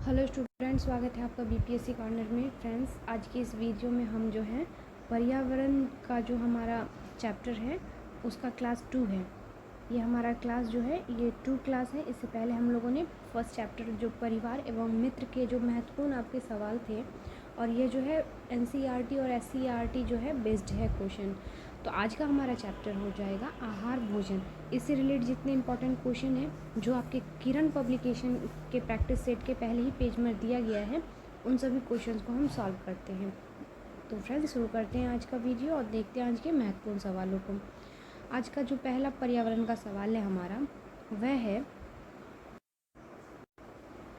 Hello students, स्वागत है आपका बीपीएससी कॉर्नर में। फ्रेंड्स, आज की इस वीडियो में हम जो है पर्यावरण का जो हमारा चैप्टर है उसका क्लास 2 है। ये हमारा क्लास जो है ये 2 क्लास है। इससे पहले हम लोगों ने फर्स्ट चैप्टर जो परिवार एवं मित्र के जो महत्वपूर्ण आपके सवाल थे, और ये जो है एनसीईआरटी और एससीईआरटी जो है बेस्ड है क्वेश्चन। तो आज का हमारा चैप्टर हो जाएगा आहार भोजन। इससे रिलेटेड जितने इंपॉर्टेंट क्वेश्चन हैं जो आपके किरण पब्लिकेशन के प्रैक्टिस सेट के पहले ही पेज में दिया गया है, उन सभी क्वेश्चंस को हम सॉल्व करते हैं। तो फ्रेंड्स, शुरू करते हैं आज का वीडियो और देखते हैं आज के महत्वपूर्ण सवालों को। आज का जो पहला पर्यावरण का सवाल है हमारा, वह है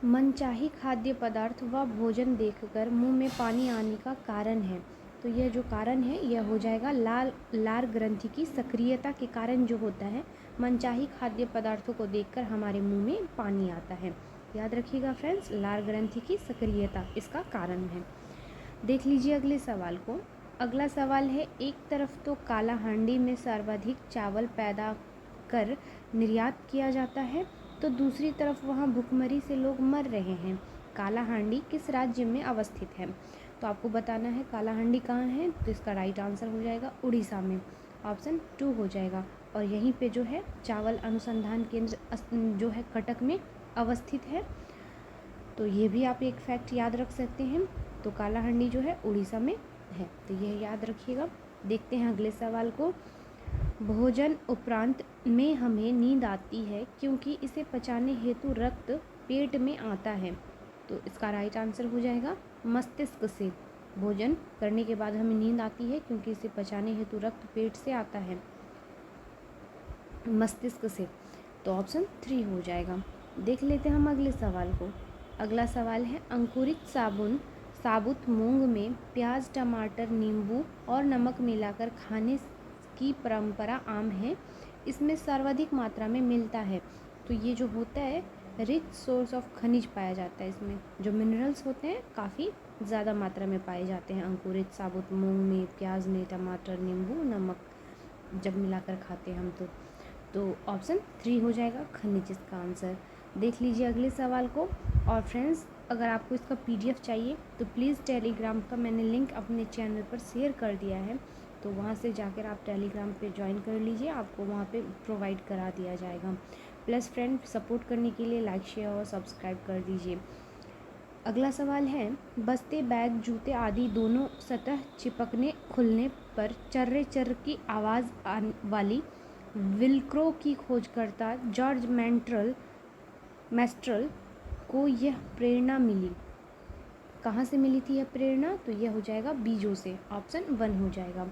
मनचाही खाद्य पदार्थ व भोजन देखकर मुंह में पानी आने का कारण है। तो यह जो कारण है यह हो जाएगा लार ग्रंथि की सक्रियता के कारण जो होता है, मनचाही खाद्य पदार्थों को देखकर हमारे मुंह में पानी आता है। याद रखिएगा फ्रेंड्स, लार ग्रंथि की सक्रियता इसका कारण है। देख लीजिए अगले सवाल को। अगला सवाल है, एक तरफ तो काला हांडी में सर्वाधिक चावल पैदा कर निर्यात किया जाता है, तो दूसरी तरफ वहाँ भुखमरी से लोग मर रहे हैं। काला हांडी किस राज्य में अवस्थित है? तो आपको बताना है काला हांडी कहाँ है। तो इसका राइट आंसर हो जाएगा उड़ीसा में, ऑप्शन 2 हो जाएगा। और यहीं पे जो है चावल अनुसंधान केंद्र जो है कटक में अवस्थित है। तो ये भी आप एक फैक्ट याद रख सकते हैं। तो काला हांडी जो है उड़ीसा में है, तो यह याद रखिएगा। देखते हैं अगले सवाल को। भोजन उपरांत में हमें नींद आती है क्योंकि इसे पचाने हेतु रक्त पेट में आता है। तो इसका राइट आंसर हो जाएगा मस्तिष्क से। भोजन करने के बाद हमें नींद आती है क्योंकि इसे पचाने हेतु रक्त पेट से आता है, मस्तिष्क से। तो ऑप्शन 3 हो जाएगा। देख लेते हैं हम अगले सवाल को। अगला सवाल है, अंकुरित साबुत मूंग में प्याज, टमाटर, नींबू और नमक मिलाकर खाने की परंपरा आम है। इसमें सर्वाधिक मात्रा में मिलता है। तो ये जो होता है रिच सोर्स ऑफ खनिज पाया जाता है। इसमें जो मिनरल्स होते हैं काफ़ी ज़्यादा मात्रा में पाए जाते हैं अंकुरित साबुत मूंग में, प्याज में, टमाटर, नींबू, नमक जब मिलाकर खाते हैं हम। तो ऑप्शन 3 हो जाएगा खनिज इसका आंसर। देख लीजिए अगले सवाल को। और फ्रेंड्स, अगर आपको इसका पीडीएफ चाहिए तो प्लीज़ टेलीग्राम का मैंने लिंक अपने चैनल पर शेयर कर दिया है, तो वहाँ से जाकर आप टेलीग्राम पे ज्वाइन कर लीजिए, आपको वहाँ पे प्रोवाइड करा दिया जाएगा। प्लस फ्रेंड, सपोर्ट करने के लिए लाइक, शेयर और सब्सक्राइब कर दीजिए। अगला सवाल है, बस्ते, बैग, जूते आदि दोनों सतह चिपकने खुलने पर चर्र की आवाज़ वाली विल्क्रो की खोजकर्ता जॉर्ज मेस्ट्रल को यह प्रेरणा मिली। कहाँ से मिली थी यह प्रेरणा? तो यह हो जाएगा बीजों से, ऑप्शन 1 हो जाएगा।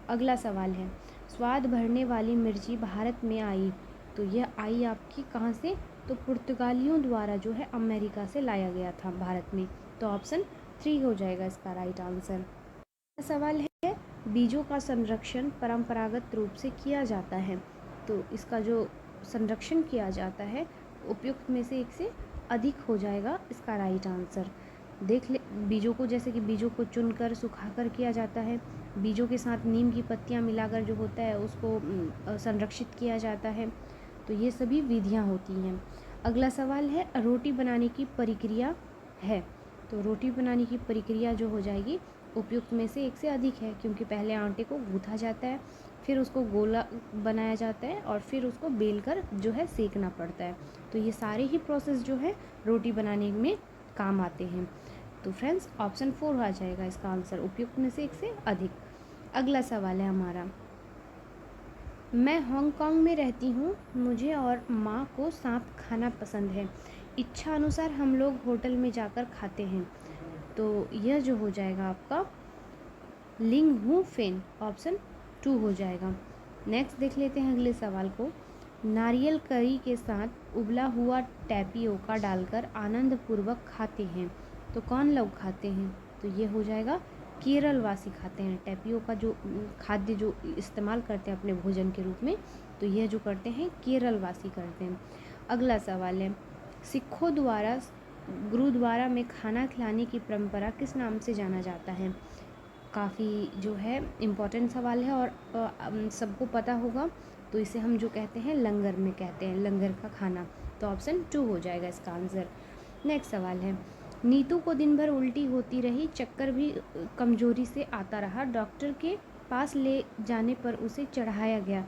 अगला सवाल है, स्वाद भरने वाली मिर्ची भारत में आई। तो यह आई आपकी कहाँ से? तो पुर्तगालियों द्वारा जो है अमेरिका से लाया गया था भारत में। तो ऑप्शन 3 हो जाएगा इसका राइट आंसर। सवाल है, बीजों का संरक्षण परंपरागत रूप से किया जाता है। तो इसका जो संरक्षण किया जाता है उपयुक्त में से एक से अधिक हो जाएगा इसका राइट आंसर। देख ले, बीजों को जैसे कि बीजों को चुनकर सुखाकर किया जाता है, बीजों के साथ नीम की पत्तियां मिलाकर जो होता है उसको संरक्षित किया जाता है। तो ये सभी विधियां होती हैं। अगला सवाल है, रोटी बनाने की प्रक्रिया है। तो रोटी बनाने की प्रक्रिया जो हो जाएगी उपयुक्त में से एक से अधिक है, क्योंकि पहले आटे को गूँथा जाता है, फिर उसको गोला बनाया जाता है और फिर उसको बेलकर जो है सेकना पड़ता है। तो ये सारे ही प्रोसेस जो है रोटी बनाने में काम आते हैं। तो फ्रेंड्स, ऑप्शन 4 आ जाएगा इसका आंसर, उपयुक्त में से एक से अधिक। अगला सवाल है हमारा, मैं हांगकांग में रहती हूँ, मुझे और माँ को सांप खाना पसंद है। इच्छा अनुसार हम लोग होटल में जाकर खाते हैं। तो यह जो हो जाएगा आपका लिंग हूँ फेन, ऑप्शन 2 हो जाएगा। नेक्स्ट देख लेते हैं अगले सवाल को। नारियल करी के साथ उबला हुआ टैपियोका डालकर आनंद पूर्वक खाते हैं। तो कौन लोग खाते हैं? तो ये हो जाएगा केरल वासी खाते हैं। टैपियोका जो खाद्य जो इस्तेमाल करते हैं अपने भोजन के रूप में, तो यह जो करते हैं केरल वासी करते हैं। अगला सवाल है, सिखों द्वारा गुरुद्वारा में खाना खिलाने की परंपरा किस नाम से जाना जाता है? काफ़ी जो है इम्पॉर्टेंट सवाल है और सबको पता होगा। तो इसे हम जो कहते हैं लंगर में कहते हैं, लंगर का खाना। तो ऑप्शन 2 हो जाएगा इसका आंसर। नेक्स्ट सवाल है, नीतू को दिन भर उल्टी होती रही, चक्कर भी कमजोरी से आता रहा। डॉक्टर के पास ले जाने पर उसे चढ़ाया गया,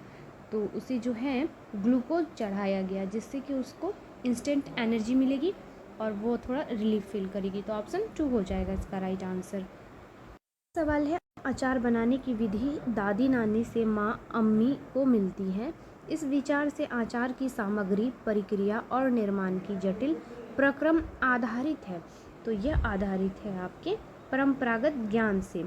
तो उसे जो है ग्लूकोज चढ़ाया गया, जिससे कि उसको इंस्टेंट एनर्जी मिलेगी और वो थोड़ा रिलीफ फील करेगी। तो ऑप्शन 2 हो जाएगा इसका राइट आंसर। सवाल है, अचार बनाने की विधि दादी नानी से माँ अम्मी को मिलती है। इस विचार से अचार की सामग्री, प्रक्रिया और निर्माण की जटिल प्रक्रम आधारित है। तो यह आधारित है आपके परंपरागत ज्ञान से।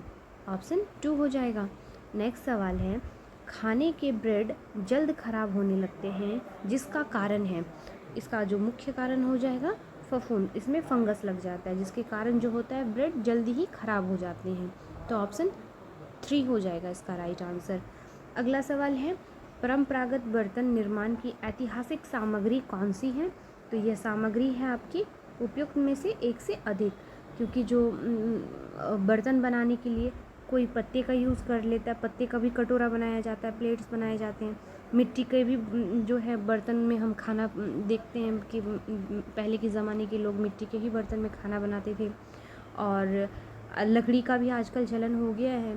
ऑप्शन 2 हो जाएगा। नेक्स्ट सवाल है, खाने के ब्रेड जल्द खराब होने लगते हैं, जिसका कारण है। इसका जो मुख्य कारण हो जाएगा फफूंद, इसमें फंगस लग जाता है, जिसके कारण जो होता है ब्रेड जल्दी ही खराब हो जाते हैं। तो ऑप्शन 3 हो जाएगा इसका राइट आंसर। अगला सवाल है, परंपरागत बर्तन निर्माण की ऐतिहासिक सामग्री कौन सी है। तो यह सामग्री है आपकी उपयुक्त में से एक से अधिक, क्योंकि जो बर्तन बनाने के लिए कोई पत्ते का यूज़ कर लेता है, पत्ते का भी कटोरा बनाया जाता है, प्लेट्स बनाए जाते हैं। मिट्टी के भी जो है बर्तन में हम खाना देखते हैं कि पहले के ज़माने के लोग मिट्टी के ही बर्तन में खाना बनाते थे। और लकड़ी का भी आजकल चलन हो गया है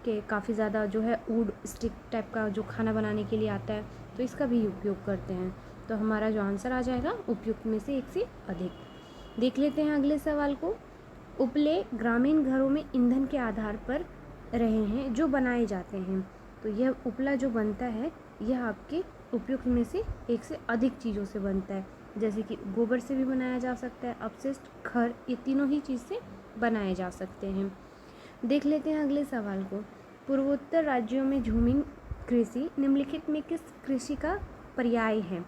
कि काफ़ी ज़्यादा जो है वुड स्टिक टाइप का जो खाना बनाने के लिए आता है, तो इसका भी उपयोग करते हैं। तो हमारा जो आंसर आ जाएगा उपयुक्त में से एक से अधिक। देख लेते हैं अगले सवाल को। उपले ग्रामीण घरों में ईंधन के आधार पर रहे हैं जो बनाए जाते हैं। तो यह उपला जो बनता है यह आपके उपयुक्त में से एक से अधिक चीज़ों से बनता है, जैसे कि गोबर से भी बनाया जा सकता है, अपशिष्ट, खर, ये तीनों ही चीज़ से बनाए जा सकते हैं। देख लेते हैं अगले सवाल को। पूर्वोत्तर राज्यों में झूमिंग कृषि निम्नलिखित में किस कृषि का पर्याय है।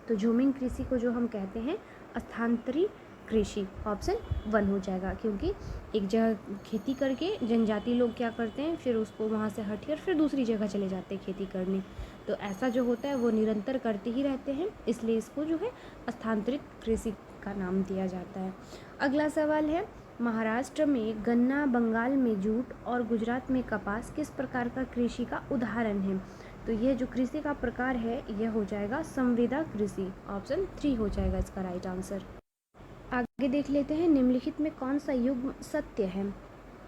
तो झूमिंग कृषि को जो हम कहते हैं स्थानांतरी कृषि। ऑप्शन 1 हो जाएगा, क्योंकि एक जगह खेती करके जनजाति लोग क्या करते हैं, फिर उसको वहाँ से हटकर फिर दूसरी जगह चले जाते हैं खेती करने। तो ऐसा जो होता है वो निरंतर करते ही रहते हैं, इसलिए इसको जो है स्थानांतरित कृषि का नाम दिया जाता है। अगला सवाल है, महाराष्ट्र में गन्ना, बंगाल में जूट और गुजरात में कपास किस प्रकार का कृषि का उदाहरण है। तो यह जो कृषि का प्रकार है यह हो जाएगा संवेदा कृषि। ऑप्शन 3 हो जाएगा इसका राइट आंसर। आगे देख लेते हैं, निम्नलिखित में कौन सा युग्म सत्य है।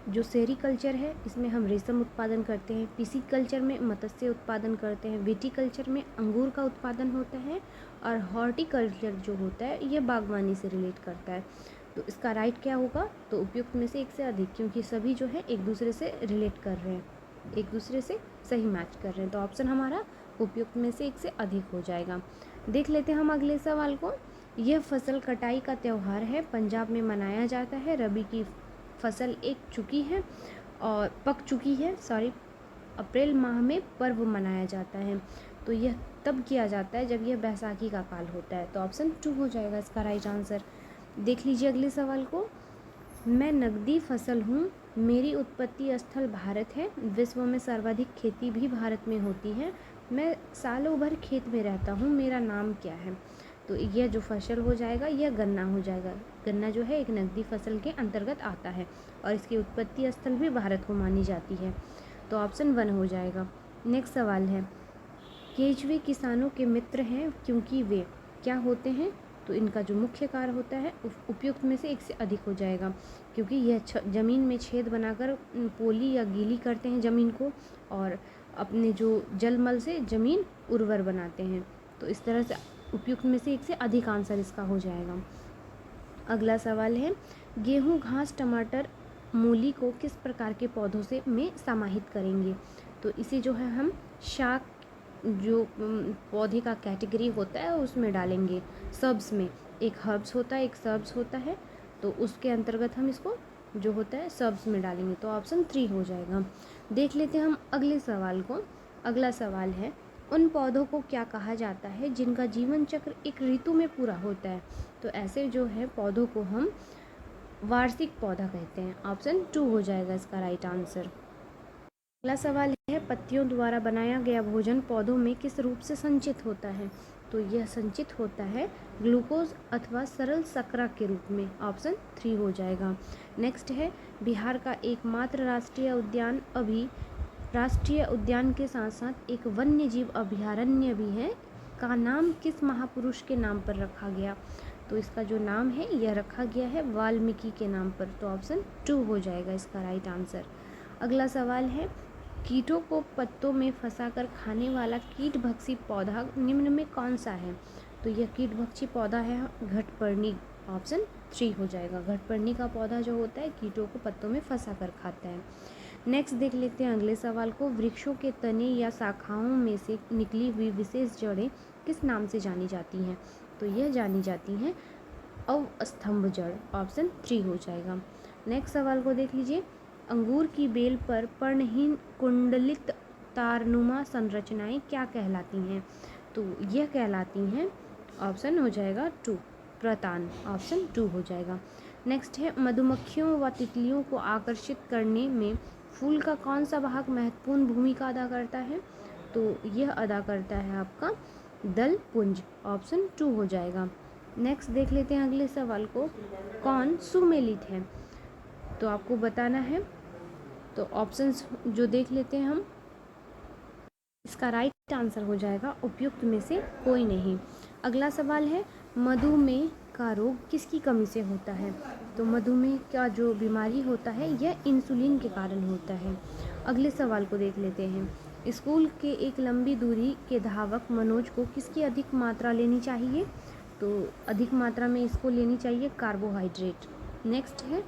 जो सेरीकल्चर है इसमें हम रेशम उत्पादन करते हैं, पिसिकल्चर में मत्स्य उत्पादन करते हैं, विटीकल्चर में अंगूर का उत्पादन होता है, और हॉर्टिकल्चर जो होता है यह बागवानी से रिलेट करता है। तो इसका राइट क्या होगा, तो उपयुक्त में से एक से अधिक, क्योंकि सभी जो है एक दूसरे से रिलेट कर रहे हैं, एक दूसरे से सही मैच कर रहे हैं। तो ऑप्शन हमारा उपयुक्त में से एक से अधिक हो जाएगा। देख लेते हैं हम अगले सवाल को। यह फसल कटाई का त्यौहार है, पंजाब में मनाया जाता है। रबी की फसल पक चुकी है, अप्रैल माह में पर्व मनाया जाता है। तो यह तब किया जाता है जब यह बैसाखी का काल होता है। तो ऑप्शन 2 हो जाएगा इसका राइट आंसर। देख लीजिए अगले सवाल को। मैं नगदी फसल हूँ, मेरी उत्पत्ति स्थल भारत है, विश्व में सर्वाधिक खेती भी भारत में होती है, मैं सालों भर खेत में रहता हूँ, मेरा नाम क्या है। तो यह जो फसल हो जाएगा यह गन्ना हो जाएगा। गन्ना जो है एक नगदी फसल के अंतर्गत आता है और इसकी उत्पत्ति स्थल भी भारत को मानी जाती है। तो ऑप्शन 1 हो जाएगा। नेक्स्ट सवाल है, केंचुए किसानों के मित्र हैं क्योंकि वे क्या होते हैं। तो इनका जो मुख्य कार्य होता है उपयुक्त में से एक से अधिक हो जाएगा, क्योंकि यह ज़मीन में छेद बनाकर पोली या गीली करते हैं ज़मीन को, और अपने जो जलमल से ज़मीन उर्वर बनाते हैं। तो इस तरह से उपयुक्त में से एक से अधिक आंसर इसका हो जाएगा। अगला सवाल है, गेहूं, घास, टमाटर, मूली को किस प्रकार के पौधों से में समाहित करेंगे। तो इसे जो है हम शाक जो पौधे का कैटेगरी होता है उसमें डालेंगे। सर्ब्स में एक हर्ब्स होता है, एक सर्ब्स होता है, तो उसके अंतर्गत हम इसको जो होता है सर्ब्स में डालेंगे। तो ऑप्शन 3 हो जाएगा। देख लेते हैं हम अगले सवाल को। अगला सवाल है, उन पौधों को क्या कहा जाता है जिनका जीवन चक्र एक ऋतु में पूरा होता है। तो ऐसे जो है पौधों को हम वार्षिक पौधा कहते हैं। ऑप्शन 2 हो जाएगा इसका राइट आंसर। अगला सवाल है, पत्तियों द्वारा बनाया गया भोजन पौधों में किस रूप से संचित होता है। तो यह संचित होता है ग्लूकोज अथवा सरल शर्करा के रूप में। ऑप्शन 3 हो जाएगा। नेक्स्ट है, बिहार का एकमात्र राष्ट्रीय उद्यान के साथ साथ एक वन्य जीव अभयारण्य भी है, का नाम किस महापुरुष के नाम पर रखा गया। तो इसका जो नाम है यह रखा गया है वाल्मीकि के नाम पर। तो ऑप्शन 2 हो जाएगा इसका राइट आंसर। अगला सवाल है, कीटों को पत्तों में फंसाकर खाने वाला कीटभक्षी पौधा निम्न में कौन सा है? तो यह कीटभक्षी पौधा है घटपर्णी। ऑप्शन 3 हो जाएगा। घटपर्णी का पौधा जो होता है कीटों को पत्तों में फंसाकर खाता है। नेक्स्ट देख लेते हैं अगले सवाल को, वृक्षों के तने या शाखाओं में से निकली हुई विशेष जड़ें किस नाम से जानी जाती हैं? तो यह जानी जाती हैं अवस्तंभ जड़। ऑप्शन 3 हो जाएगा। नेक्स्ट सवाल को देख लीजिए, अंगूर की बेल पर पर्णहीन कुंडलित तारनुमा संरचनाएं क्या कहलाती हैं? तो यह कहलाती हैं, ऑप्शन हो जाएगा 2 प्रतान। ऑप्शन 2 हो जाएगा। नेक्स्ट है, मधुमक्खियों व तितलियों को आकर्षित करने में फूल का कौन सा भाग महत्वपूर्ण भूमिका अदा करता है? तो यह अदा करता है आपका दल पुंज। ऑप्शन 2 हो जाएगा। नेक्स्ट देख लेते हैं अगले सवाल को, कौन सुमेलित है? तो आपको बताना है। तो ऑप्शंस जो देख लेते हैं हम, इसका राइट आंसर हो जाएगा उपयुक्त में से कोई नहीं। अगला सवाल है, मधुमेह का रोग किसकी कमी से होता है? तो मधुमेह का जो बीमारी होता है यह इंसुलिन के कारण होता है। अगले सवाल को देख लेते हैं, स्कूल के एक लंबी दूरी के धावक मनोज को किसकी अधिक मात्रा लेनी चाहिए? तो अधिक मात्रा में इसको लेनी चाहिए कार्बोहाइड्रेट। नेक्स्ट है,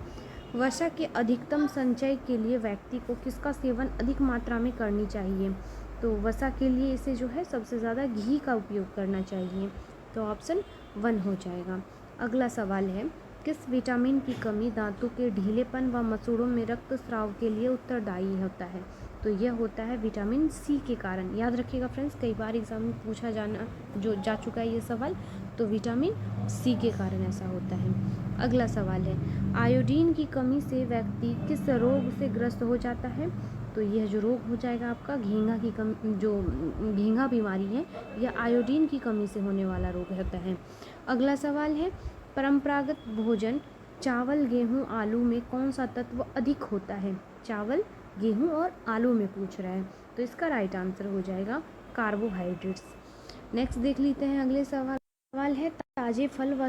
वसा के अधिकतम संचय के लिए व्यक्ति को किसका सेवन अधिक मात्रा में करनी चाहिए? तो वसा के लिए इसे जो है सबसे ज़्यादा घी का उपयोग करना चाहिए। तो ऑप्शन 1 हो जाएगा। अगला सवाल है, किस विटामिन की कमी दांतों के ढीलेपन व मसूड़ों में रक्तस्राव के लिए उत्तरदायी होता है? तो यह होता है विटामिन सी के कारण। याद रखिएगा फ्रेंड्स, कई बार एग्जाम में पूछा जा चुका है ये सवाल। तो विटामिन सी के कारण ऐसा होता है। अगला सवाल है, आयोडीन की कमी से व्यक्ति किस रोग से ग्रस्त हो जाता है? तो यह जो रोग हो जाएगा आपका घींघा की कमी, जो घींघा बीमारी है यह आयोडीन की कमी से होने वाला रोग होता है। अगला सवाल है, परंपरागत भोजन चावल गेहूं आलू में कौन सा तत्व अधिक होता है? चावल गेहूं और आलू में पूछ रहा है, तो इसका राइट आंसर हो जाएगा कार्बोहाइड्रेट्स। नेक्स्ट देख लेते हैं अगले सवाल है, ताजे फल व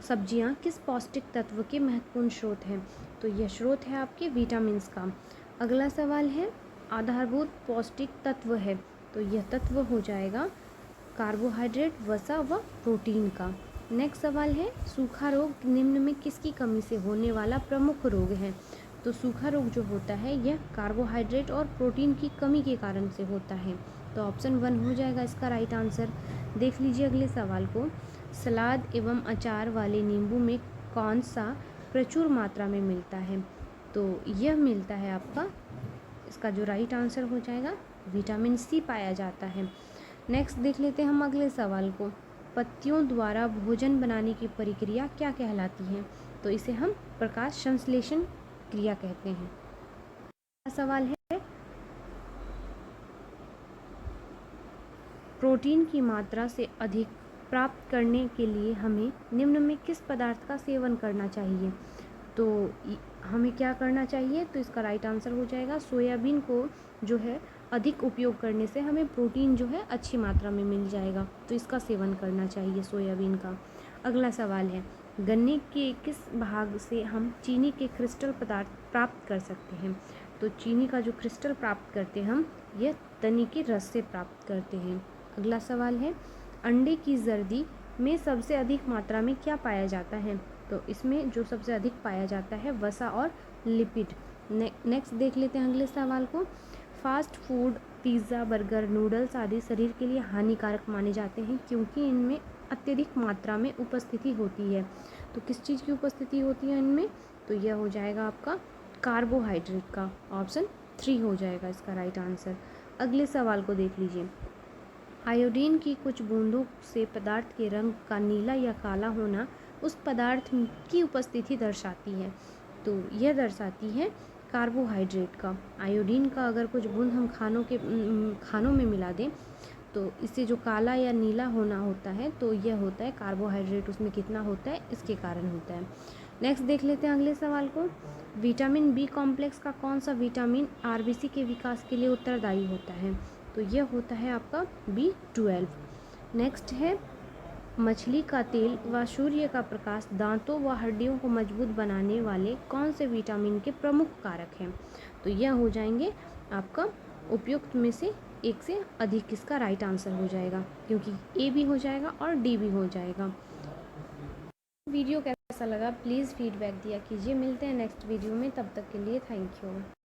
सब्जियां किस पौष्टिक तत्व के महत्वपूर्ण स्रोत हैं? तो यह स्रोत है आपके विटामिन्स का। अगला सवाल है, आधारभूत पौष्टिक तत्व है, तो यह तत्व हो जाएगा कार्बोहाइड्रेट, वसा व प्रोटीन का। नेक्स्ट सवाल है, सूखा रोग निम्न में किसकी कमी से होने वाला प्रमुख रोग है? तो सूखा रोग जो होता है यह कार्बोहाइड्रेट और प्रोटीन की कमी के कारण से होता है। तो ऑप्शन 1 हो जाएगा इसका राइट आंसर। देख लीजिए अगले सवाल को, सलाद एवं अचार वाले नींबू में कौन सा प्रचुर मात्रा में मिलता है? तो यह मिलता है आपका, इसका जो राइट आंसर हो जाएगा विटामिन सी पाया जाता है। नेक्स्ट देख लेते हैं हम अगले सवाल को, पत्तियों द्वारा भोजन बनाने की प्रक्रिया क्या कहलाती है? तो इसे हम प्रकाश संश्लेषण क्रिया कहते हैं। सवाल है, प्रोटीन की मात्रा से अधिक प्राप्त करने के लिए हमें निम्न में किस पदार्थ का सेवन करना चाहिए? तो हमें क्या करना चाहिए? तो इसका राइट आंसर हो जाएगा सोयाबीन को जो है अधिक उपयोग करने से हमें प्रोटीन जो है अच्छी मात्रा में मिल जाएगा, तो इसका सेवन करना चाहिए सोयाबीन का। अगला सवाल है, गन्ने के किस भाग से हम चीनी के क्रिस्टल पदार्थ प्राप्त कर सकते हैं? तो चीनी का जो क्रिस्टल प्राप्त करते हैं हम, यह तनी के रस से प्राप्त करते हैं। अगला सवाल है, अंडे की जर्दी में सबसे अधिक मात्रा में क्या पाया जाता है? तो इसमें जो सबसे अधिक पाया जाता है वसा और लिपिड। नेक्स्ट देख लेते हैं अगले सवाल को, fast food pizza burger noodles आदि शरीर के लिए हानिकारक माने जाते हैं क्योंकि इनमें अत्यधिक मात्रा में उपस्थिति होती है। तो किस चीज़ की उपस्थिति होती है इनमें? तो यह हो जाएगा आपका कार्बोहाइड्रेट का। ऑप्शन 3 हो जाएगा इसका राइट आंसर। अगले सवाल को देख लीजिए, आयोडीन की कुछ बूंदों से पदार्थ के रंग का नीला या काला होना उस पदार्थ की उपस्थिति दर्शाती है। तो यह दर्शाती है कार्बोहाइड्रेट का। आयोडीन का अगर कुछ बूंद हम खानों में मिला दें तो इससे जो काला या नीला होना होता है तो यह होता है कार्बोहाइड्रेट उसमें कितना होता है इसके कारण होता है। नेक्स्ट देख लेते हैं अगले सवाल को, विटामिन बी कॉम्प्लेक्स का कौन सा विटामिन आरबीसी के विकास के लिए उत्तरदायी होता है? तो यह होता है आपका B12। नेक्स्ट है, मछली का तेल व सूर्य का प्रकाश दांतों व हड्डियों को मजबूत बनाने वाले कौन से विटामिन के प्रमुख कारक हैं? तो यह हो जाएंगे आपका उपयुक्त में से एक से अधिक इसका राइट आंसर हो जाएगा, क्योंकि ए भी हो जाएगा और डी भी हो जाएगा। वीडियो कैसा लगा प्लीज़ फीडबैक दिया कीजिए। मिलते हैं नेक्स्ट वीडियो में, तब तक के लिए थैंक यू।